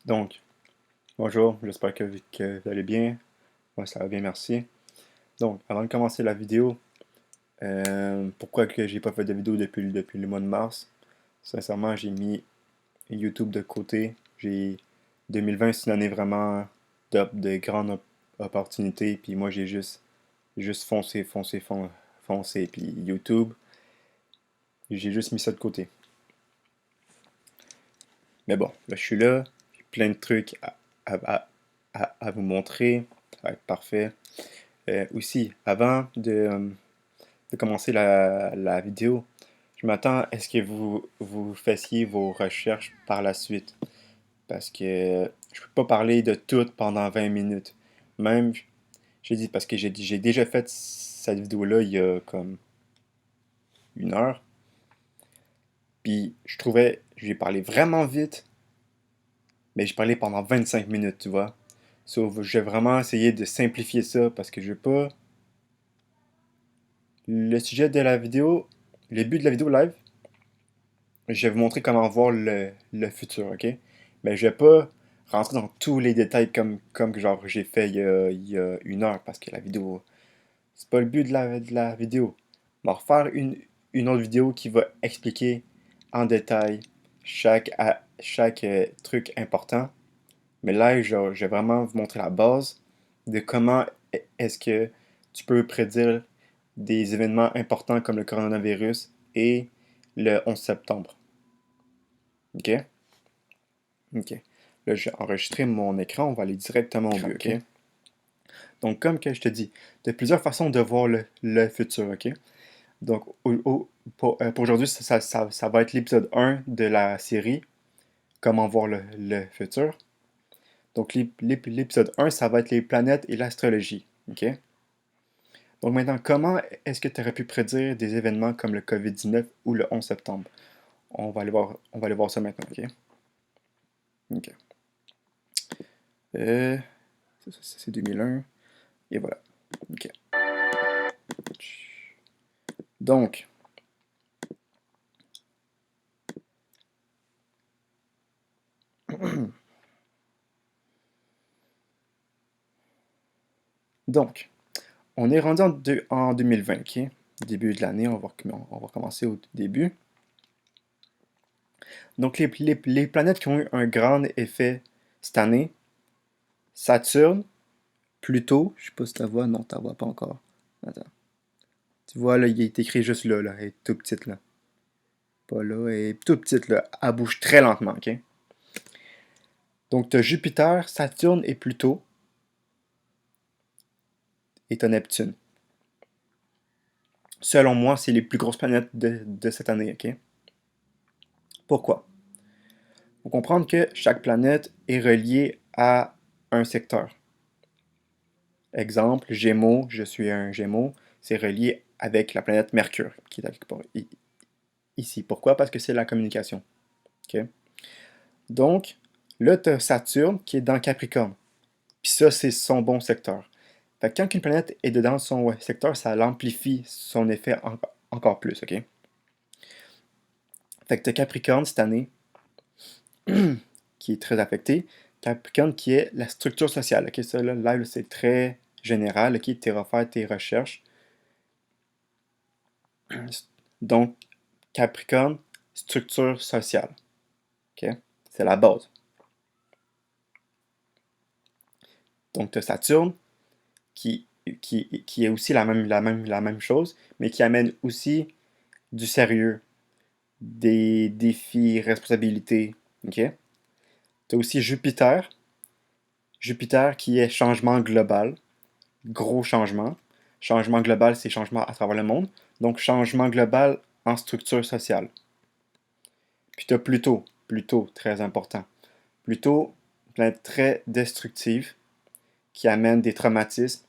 Donc, bonjour, j'espère que vous allez bien. Moi, ça va bien, merci. Donc, avant de commencer la vidéo, pourquoi que j'ai pas fait de vidéo depuis le mois de mars? Sincèrement, j'ai mis YouTube de côté. 2020, c'est une année vraiment de grandes opportunités, puis moi, j'ai juste foncé. Puis YouTube, j'ai juste mis ça de côté. Mais bon, là, je suis là, j'ai plein de trucs à, à vous montrer. Ça va être parfait. Aussi, avant de commencer la vidéo, je m'attends à ce que vous fassiez vos recherches par la suite. Parce que je peux pas parler de tout pendant 20 minutes. Même, j'ai dit, parce que j'ai déjà fait cette vidéo-là il y a comme 1 heure. Puis je trouvais, j'ai parlé vraiment vite, mais j'ai parlé pendant 25 minutes, tu vois. Sauf, j'ai vraiment essayé de simplifier ça parce que je veux pas. Le sujet de la vidéo, le but de la vidéo live, je vais vous montrer comment voir le futur, ok? Mais je vais pas rentrer dans tous les détails comme que genre j'ai fait il y a 1 heure parce que la vidéo, c'est pas le but de la vidéo. On va refaire une autre vidéo qui va expliquer en détail chaque truc important. Mais là, je vais vraiment vous montrer la base de comment est-ce que tu peux prédire des événements importants comme le coronavirus et le 11 septembre. OK? OK. Là, j'ai enregistré mon écran. On va aller directement au but. OK? Donc, comme que je te dis, il y a plusieurs façons de voir le futur. OK? Donc, pour aujourd'hui, ça va être l'épisode 1 de la série Comment voir le futur. Donc, l'épisode 1, ça va être les planètes et l'astrologie. OK? Donc maintenant, comment est-ce que tu aurais pu prédire des événements comme le COVID-19 ou le 11 septembre? On va aller voir ça maintenant, OK? OK. Euh, ça, c'est 2001. Et voilà. OK. Donc, donc, on est rendu en 2020, OK? Début de l'année, on va commencer au début. Donc, les planètes qui ont eu un grand effet cette année, Saturne, Pluto, je sais pas si tu la vois, non, tu la vois pas encore. Attends. Tu vois, là, il est écrit juste là, elle est tout petite, là. Pas là, elle est toute petite, là. Elle bouge très lentement, OK? Donc, tu as Jupiter, Saturne et Pluto, et tu as Neptune. Selon moi, c'est les plus grosses planètes de cette année, OK? Pourquoi? Il faut comprendre que chaque planète est reliée à un secteur. Exemple, Gémeaux, je suis un Gémeaux, c'est relié avec la planète Mercure, qui est quelque part ici. Pourquoi? Parce que c'est la communication. OK? Donc, là, tu as Saturne qui est dans Capricorne. Puis ça, c'est son bon secteur. Fait que quand une planète est dedans son secteur, ça l'amplifie son effet encore plus, OK? Fait que tu as Capricorne cette année, qui est très affecté. Capricorne qui est la structure sociale, OK? Ça, là c'est très général, OK? Tu vas faire tes recherches. Donc, Capricorne, structure sociale, OK? C'est la base. Donc, tu as Saturne, qui est aussi la même chose, mais qui amène aussi du sérieux, des défis, responsabilités. OK? Tu as aussi Jupiter. Jupiter qui est changement global, gros changement. Changement global, c'est changement à travers le monde. Donc, changement global en structure sociale. Puis tu as Pluto. Pluto, très important. Pluto, planète très destructive qui amène des traumatismes,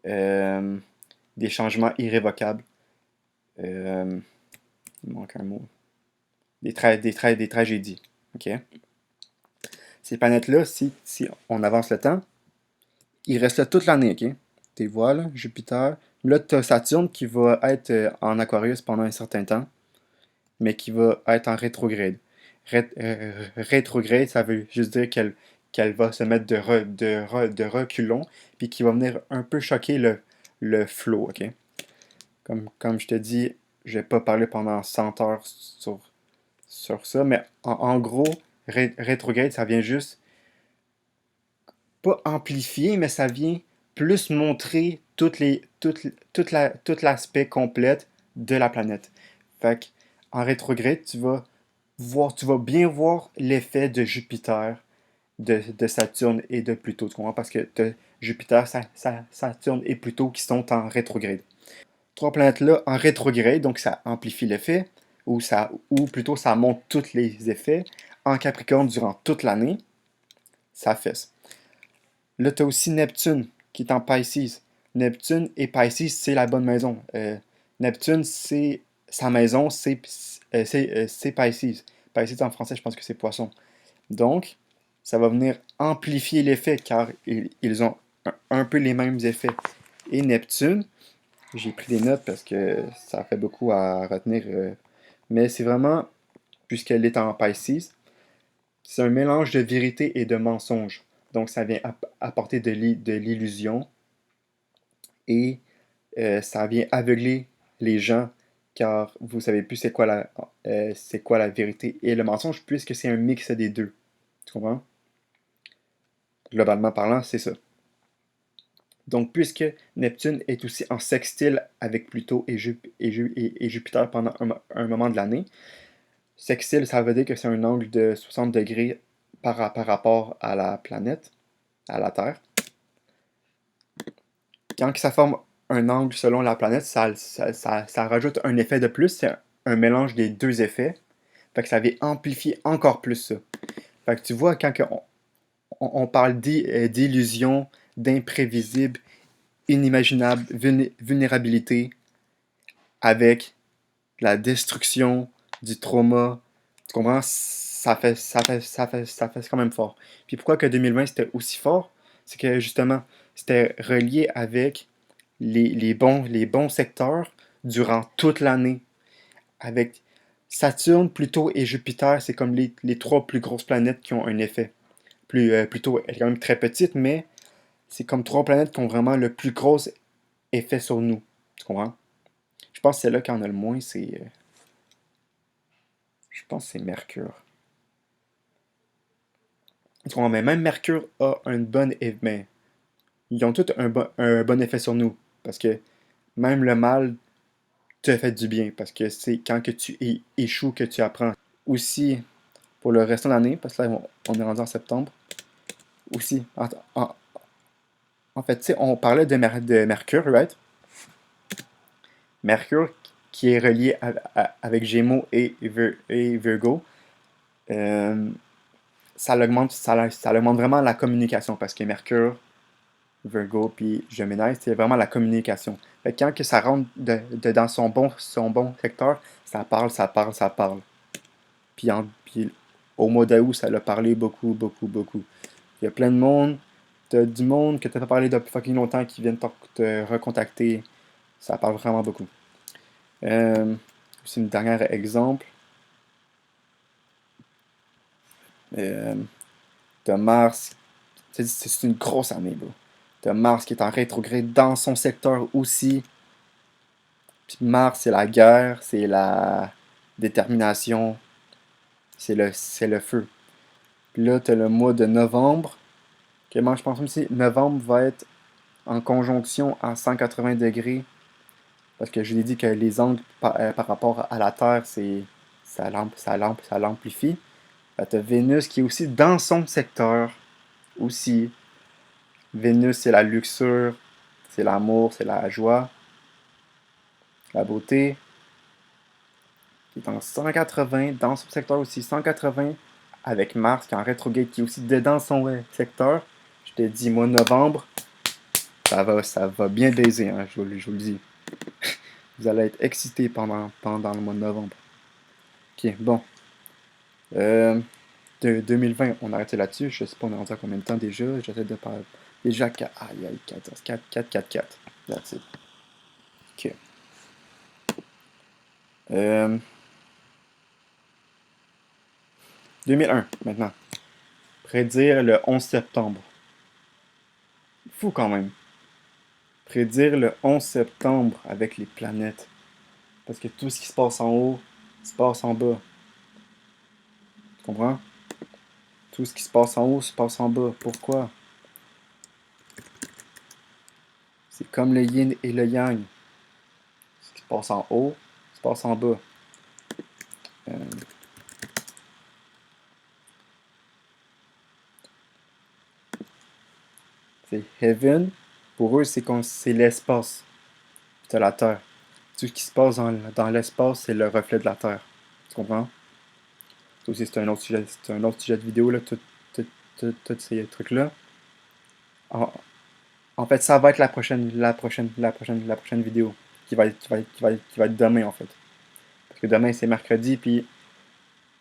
euh, des changements irrévocables. Il manque un mot. Des tragédies. OK? Ces planètes-là, si on avance le temps, ils restent là toute l'année, OK? Tu vois, là, Jupiter. Là, tu as Saturne qui va être en Aquarius pendant un certain temps, mais qui va être en rétrograde. Rétrograde, ça veut juste dire qu'elle va se mettre de reculons, puis qui va venir un peu choquer le flow, ok? Comme je te dis, je vais pas parler pendant 100 heures sur ça, mais en gros, rétrograde, ça vient juste, pas amplifier, mais ça vient plus montrer toute l'aspect complète de la planète. Fait que, en rétrograde, tu vas bien voir l'effet de Jupiter, de Saturne et de Pluton. Tu comprends? Parce que Jupiter, Saturne et Pluton qui sont en rétrograde. Trois planètes-là en rétrograde, donc ça amplifie l'effet, ou plutôt ça montre tous les effets. En Capricorne, durant toute l'année, ça fesse. Là, tu as aussi Neptune qui est en Pisces. Neptune et Pisces, c'est la bonne maison. Neptune, c'est sa maison, c'est Pisces. Pisces en français, je pense que c'est poisson. Donc, ça va venir amplifier l'effet car ils ont un peu les mêmes effets. Et Neptune, j'ai pris des notes parce que ça fait beaucoup à retenir. Mais c'est vraiment, puisqu'elle est en Pisces, c'est un mélange de vérité et de mensonge. Donc, ça vient apporter de l'illusion et ça vient aveugler les gens car vous savez plus c'est quoi la vérité et le mensonge puisque c'est un mix des deux. Tu comprends? Globalement parlant, c'est ça. Donc, puisque Neptune est aussi en sextile avec Pluton et Jupiter pendant un moment de l'année, sextile, ça veut dire que c'est un angle de 60 degrés par rapport à la planète, à la Terre. Quand ça forme un angle selon la planète, ça rajoute un effet de plus. C'est un mélange des deux effets. Fait que ça vient amplifier encore plus ça. Fait que tu vois, quand on parle d'illusion, d'imprévisible, inimaginable, vulnérabilité, avec la destruction, du trauma, tu comprends? Ça fait quand même fort. Puis pourquoi que 2020 c'était aussi fort? C'est que justement, c'était relié avec les bons secteurs durant toute l'année. Avec Saturne, Pluton et Jupiter, c'est comme les trois plus grosses planètes qui ont un effet. Pluton est quand même très petite, mais c'est comme trois planètes qui ont vraiment le plus gros effet sur nous. Tu comprends? Je pense que c'est là qu'il y en a le moins, je pense que c'est Mercure. Tu comprends? Mais même Mercure a une bonne effet. Mais ils ont tous un bon effet sur nous. Parce que même le mal te fait du bien. Parce que c'est quand que tu échoues que tu apprends. Aussi, pour le restant de l'année, parce que là, on est rendu en septembre. Aussi, en fait, tu sais, on parlait de Mercure, right? Mercure, qui est relié avec Gémeaux et Virgo, euh, ça augmente vraiment la communication parce que Mercure, Virgo puis Gemini, c'est vraiment la communication. Fait que quand que ça rentre dans son bon secteur, ça parle, ça parle, ça parle. Puis au mois d'août, ça l'a parlé beaucoup, beaucoup, beaucoup. Il y a plein de monde, t'as du monde que t'as pas parlé depuis fucking longtemps qui viennent te recontacter. Ça parle vraiment beaucoup. Euh, c'est une dernière exemple. Euh, t'as Mars, c'est une grosse année, bro. T'as Mars qui est en rétrograde dans son secteur aussi. Puis Mars, c'est la guerre, c'est la détermination, c'est le feu. Puis là, t'as le mois de novembre. Que moi, je pense aussi, novembre va être en conjonction à 180 degrés. Parce que je l'ai dit que les angles par rapport à la Terre, ça l'amplifie. T'as Vénus qui est aussi dans son secteur. Aussi. Vénus, c'est la luxure, c'est l'amour, c'est la joie, la beauté. Qui est en 180, dans son secteur aussi, 180, avec Mars qui est en rétrograde, qui est aussi dedans son secteur. Je te dis, mois de novembre, ça va bien baiser, hein, je vous le dis. Vous allez être excités pendant le mois de novembre. Ok, bon. 2020, on a arrêté là-dessus. Je sais pas, on est rendu à combien de temps déjà. J'essaie de parler. Déjà, aïe, aïe, 14, 4, 4, 4, 4. That's it. Ok. 2001, maintenant. Prédire le 11 septembre. Fou quand même. Prédire le 11 septembre avec les planètes. Parce que tout ce qui se passe en haut se passe en bas. Tu comprends? Tout ce qui se passe en haut se passe en bas. Pourquoi? C'est comme le yin et le yang. Ce qui se passe en haut se passe en bas. Euh, c'est heaven. Pour eux, c'est l'espace. C'est la Terre. Tout ce qui se passe dans l'espace, c'est le reflet de la Terre. Tu comprends? Ça aussi, c'est un autre sujet de vidéo, là, tous ces trucs-là. En, en fait, ça va être la prochaine vidéo. Qui va être demain, en fait. Parce que demain, c'est mercredi, puis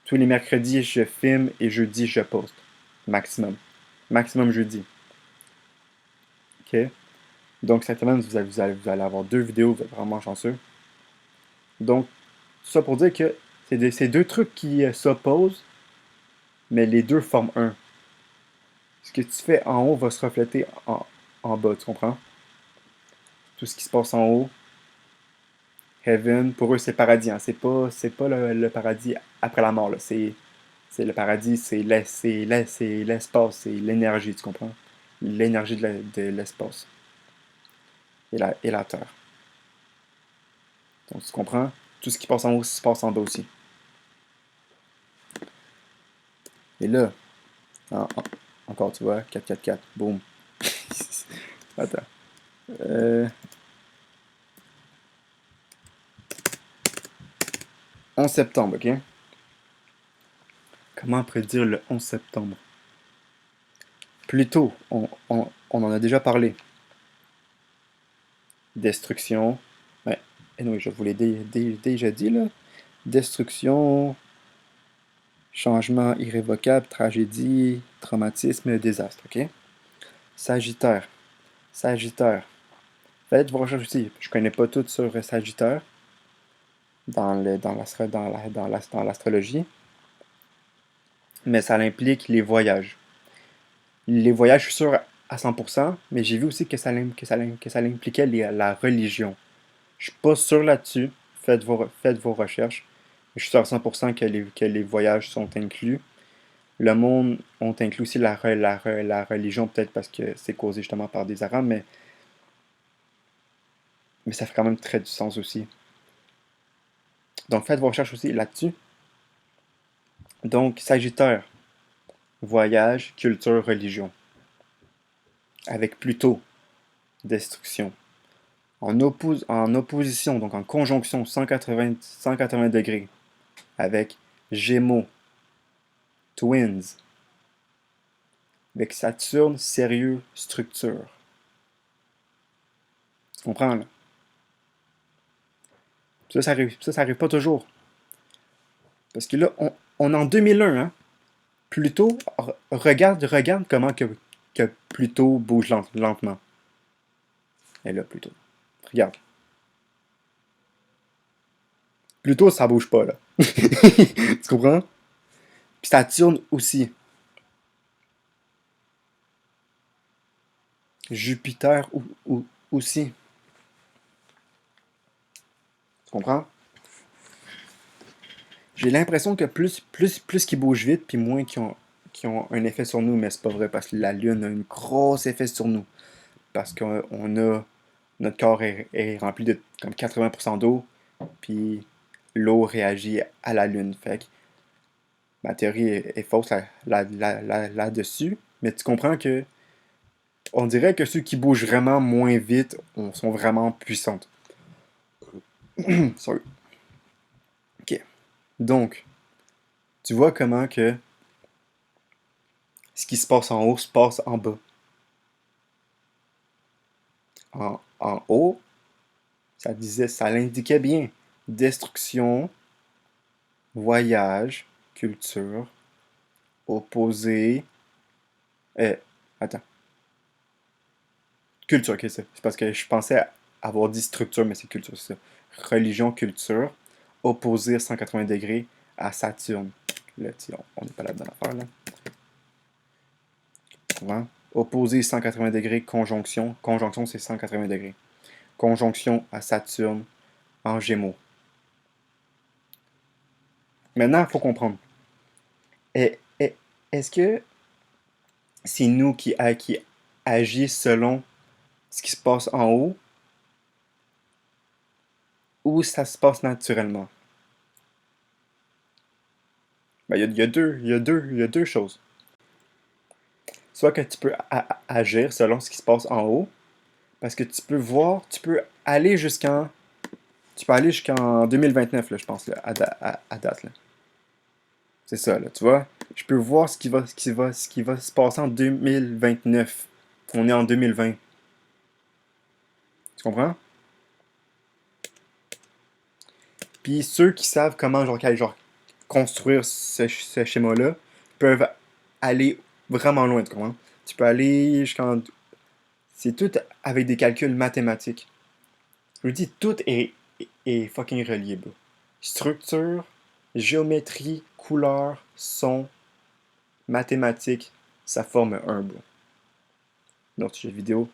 tous les mercredis, je filme et jeudi, je poste. Maximum. Maximum jeudi. OK? Donc, cette semaine, vous allez avoir deux vidéos, vous êtes vraiment chanceux. Donc, ça pour dire que c'est deux trucs qui s'opposent, mais les deux forment un. Ce que tu fais en haut va se refléter en bas, tu comprends? Tout ce qui se passe en haut, heaven, pour eux c'est paradis, hein. C'est pas le paradis après la mort, là. C'est le paradis, c'est l'espace, c'est l'énergie, tu comprends? L'énergie de l'espace et la terre. Donc tu comprends? Tout ce qui passe en haut se passe en bas aussi. Et là, en- en- encore tu vois, 4-4-4, boum. Attends. Euh, 11 septembre, ok? Comment prédire le 11 septembre? Plutôt, on en a déjà parlé. Destruction. Ouais. Et oui, je vous l'ai déjà dit, là. Destruction, changement irrévocable, tragédie, traumatisme, désastre, ok? Sagittaire. Sagittaire. Faites vos recherches aussi. Je connais pas tout sur Sagittaire dans l'astrologie, mais ça implique les voyages. Les voyages, je suis sûr à 100%, mais j'ai vu aussi que ça impliquait la religion. Je suis pas sûr là-dessus. Faites vos recherches. Je suis sûr à 100% que les voyages sont inclus. Le monde ont inclus aussi la religion, peut-être parce que c'est causé justement par des Arabes, mais ça fait quand même très du sens aussi. Donc faites vos recherches aussi là-dessus. Donc, Sagittaire, voyage, culture, religion. Avec Pluto, destruction. En opposition, donc en conjonction 180 degrés, avec Gémeaux, Twins, avec Saturne, sérieux, structure. Tu comprends, là? Ça arrive pas toujours. Parce que là, on est en 2001, hein? Pluto, regarde comment que Pluto bouge lentement. Et là, Pluto. Regarde. Pluto, ça bouge pas, là. Tu comprends? Puis Saturne aussi. Jupiter aussi. Tu comprends? J'ai l'impression que plus qu'ils bougent vite, puis moins qu'ils ont un effet sur nous, mais c'est pas vrai, parce que la Lune a un gros effet sur nous. Parce qu'on a. Notre corps est rempli de comme 80% d'eau, puis l'eau réagit à la Lune. Fait que ma théorie est fausse là-dessus, mais tu comprends que on dirait que ceux qui bougent vraiment moins vite sont vraiment puissantes. Sorry. Ok. Donc, tu vois comment que ce qui se passe en haut se passe en bas. En haut, ça l'indiquait bien. Destruction, voyage, culture, opposé. Euh, attends. Culture, ok, c'est parce que je pensais avoir dit structure, mais c'est culture, c'est ça. Religion, culture, opposé à 180 degrés à Saturne. Là, on n'est pas là-dedans l'affaire, là. comprends? Opposé 180 degrés, conjonction. Conjonction, c'est 180 degrés. Conjonction à Saturne en Gémeaux. Maintenant, il faut comprendre. Et- et- Est-ce que c'est nous qui agissent selon ce qui se passe en haut ou ça se passe naturellement? Ben, il y a deux choses. Soit que tu peux agir selon ce qui se passe en haut, parce que tu peux voir, tu peux aller jusqu'en 2029, là, je pense, là, à date, là. C'est ça, là, tu vois. Je peux voir ce qui va se passer en 2029. On est en 2020. Tu comprends? Puis ceux qui savent comment genre, construire ce schéma-là peuvent aller vraiment loin, tu comprends? Tu peux aller jusqu'en... C'est tout avec des calculs mathématiques. Je vous dis, est fucking relié, bro. Structure, géométrie, couleur, son, mathématiques, ça forme un, bro. Notre jeu vidéo.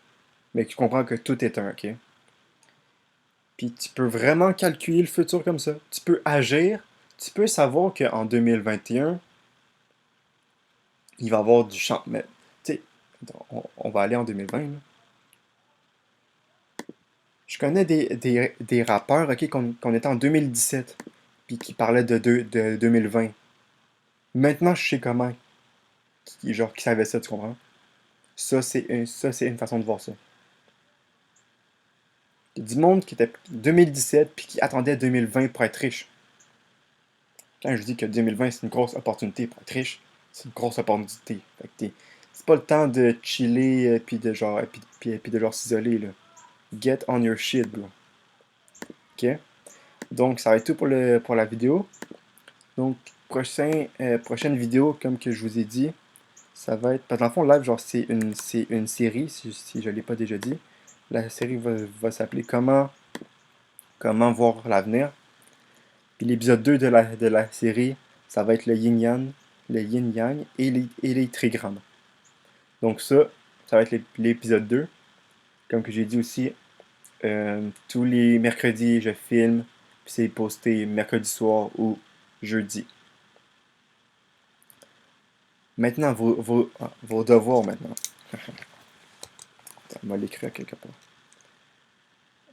Mais tu comprends que tout est un, ok? Puis tu peux vraiment calculer le futur comme ça. Tu peux agir. Tu peux savoir qu'en 2021, il va y avoir du champ. Mais, tu sais, on va aller en 2020, là. Je connais des rappeurs, ok, qu'on était en 2017, puis qui parlaient de 2020. Maintenant, je sais comment, genre, qui savaient ça, tu comprends? Ça, c'est une façon de voir ça. Il y a du monde qui était 2017 puis qui attendait 2020 pour être riche. Quand je dis que 2020 c'est une grosse opportunité pour être riche, c'est une grosse opportunité. Fait que c'est pas le temps de chiller puis de genre puis de genre s'isoler là. Get on your shit, bro. Ok? Donc ça va être tout pour la vidéo. Donc prochaine vidéo comme que je vous ai dit, ça va être parce que dans le fond live genre c'est une série si je l'ai pas déjà dit. La série va s'appeler comment voir l'avenir. Puis l'épisode 2 de la série, ça va être le yin-yang et les trigrammes. Donc ça va être l'épisode 2. Comme que j'ai dit aussi, tous les mercredis, je filme, puis c'est posté mercredi soir ou jeudi. Maintenant, vos devoirs maintenant. Attends, on va l'écrire quelque part.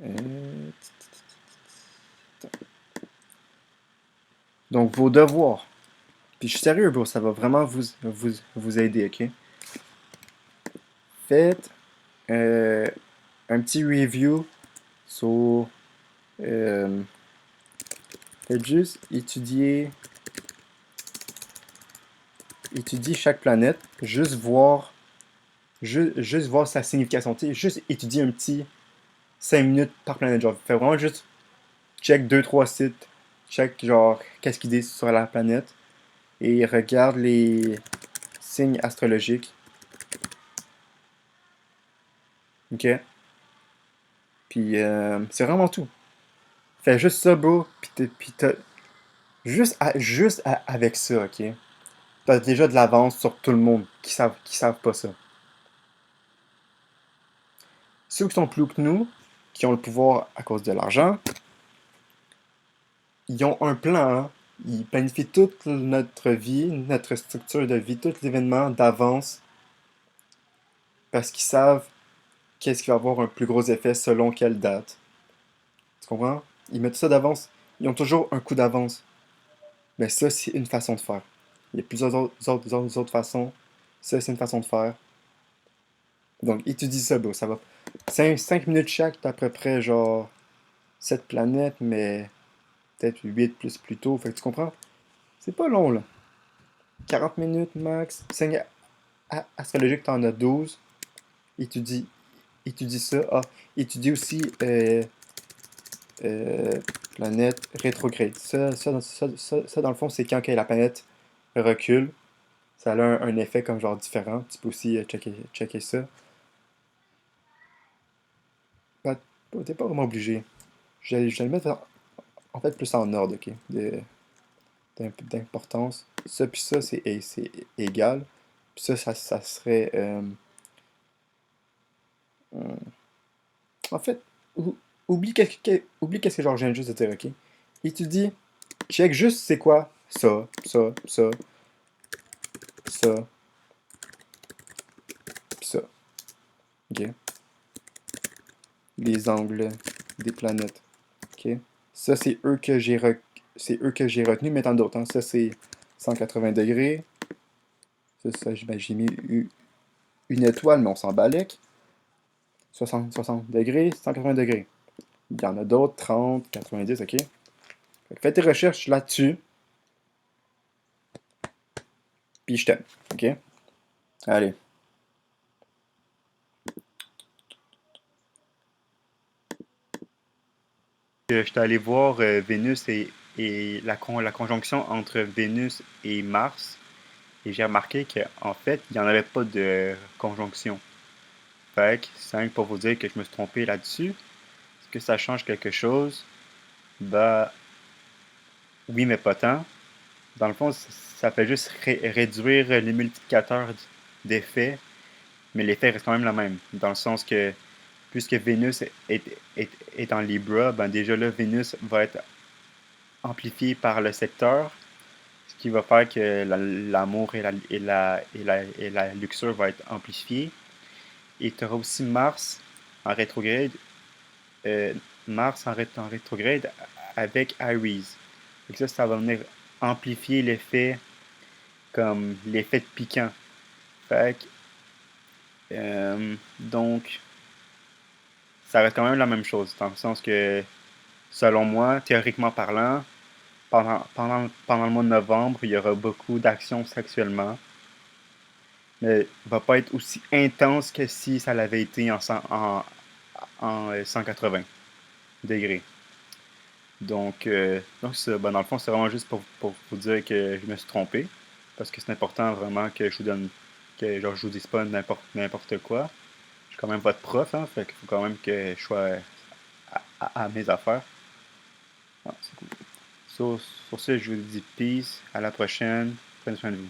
Euh, Donc, vos devoirs. Puis je suis sérieux, bro, ça va vraiment vous aider, ok? Faites un petit review sur... euh, faites juste étudier chaque planète, juste voir sa signification, tu sais, juste étudier un petit 5 minutes par planète, genre, fais vraiment juste check deux trois sites, check genre, qu'est-ce qu'ils disent sur la planète, et regarde les signes astrologiques, ok? Puis c'est vraiment tout. Fais juste ça, bro, puis avec ça, ok? T'as déjà de l'avance sur tout le monde qui savent pas ça. Ceux qui sont plus haut que nous, qui ont le pouvoir à cause de l'argent, ils ont un plan, hein. Ils planifient toute notre vie, notre structure de vie, tout l'événement d'avance parce qu'ils savent qu'est-ce qui va avoir un plus gros effet selon quelle date. Tu comprends? Ils mettent ça d'avance. Ils ont toujours un coup d'avance. Mais ça, c'est une façon de faire. Il y a plusieurs autres façons. Ça, c'est une façon de faire. Donc, étudie ça, bro. Ça va. 5 minutes chaque, t'as à peu près genre 7 planètes, mais peut-être 8 plus tôt. Fait que tu comprends? C'est pas long, là. 40 minutes max. Signe astrologique, t'en as 12. Étudie, étudie ça. Ah, étudie aussi euh, planète rétrograde. Ça, dans le fond, c'est quand que la planète recule. Ça a un effet comme genre différent. Tu peux aussi checker ça. Bah, t'es pas vraiment obligé. Je vais le mettre en fait plus en ordre, ok? D'importance. Ça puis ça, c'est égal. Puis ça serait... en fait, oublie qu'est-ce que genre, je viens juste de dire, ok? Et tu dis, check juste c'est quoi ça, pis ça. Ok? Les angles des planètes. Ok? Ça, c'est eux que j'ai retenu, mais tant d'autres. Hein. Ça, c'est 180 degrés. Ça ben, j'ai mis une étoile, mais on s'en balèque. 60 degrés, 180 degrés. Il y en a d'autres, 30, 90, ok? Fait que fais tes recherches là-dessus, puis je t'aime, ok? Allez. J'étais allé voir Vénus et la conjonction entre Vénus et Mars, et j'ai remarqué qu'en fait, il n'y en avait pas de conjonction. Fait que, c'est rien que pour vous dire que je me suis trompé là-dessus. Est-ce que ça change quelque chose? Bah, oui, mais pas tant. Dans le fond, ça fait juste réduire les multiplicateurs d'effets, mais l'effet reste quand même le même. Dans le sens que, puisque Vénus est en Libra, ben déjà là, Vénus va être amplifié par le secteur, ce qui va faire que l'amour et la luxure vont être amplifiés. Et tu auras aussi Mars en rétrograde, euh, en rétrograde avec Aries. Et ça va venir amplifier l'effet comme l'effet de piquant. Fait que, donc, ça reste quand même la même chose, dans le sens que, selon moi, théoriquement parlant, pendant le mois de novembre, il y aura beaucoup d'actions sexuellement, mais va pas être aussi intense que si ça l'avait été en 180 degrés. Donc ça, ben, dans le fond, c'est vraiment juste pour vous dire que je me suis trompé, parce que c'est important vraiment que je vous donne, que genre, je vous dise pas n'importe quoi. Je suis quand même votre prof, hein, fait qu'il faut quand même que je sois à mes affaires. Ah, c'est cool. Sur ce, je vous dis peace, à la prochaine, prenez soin de vous.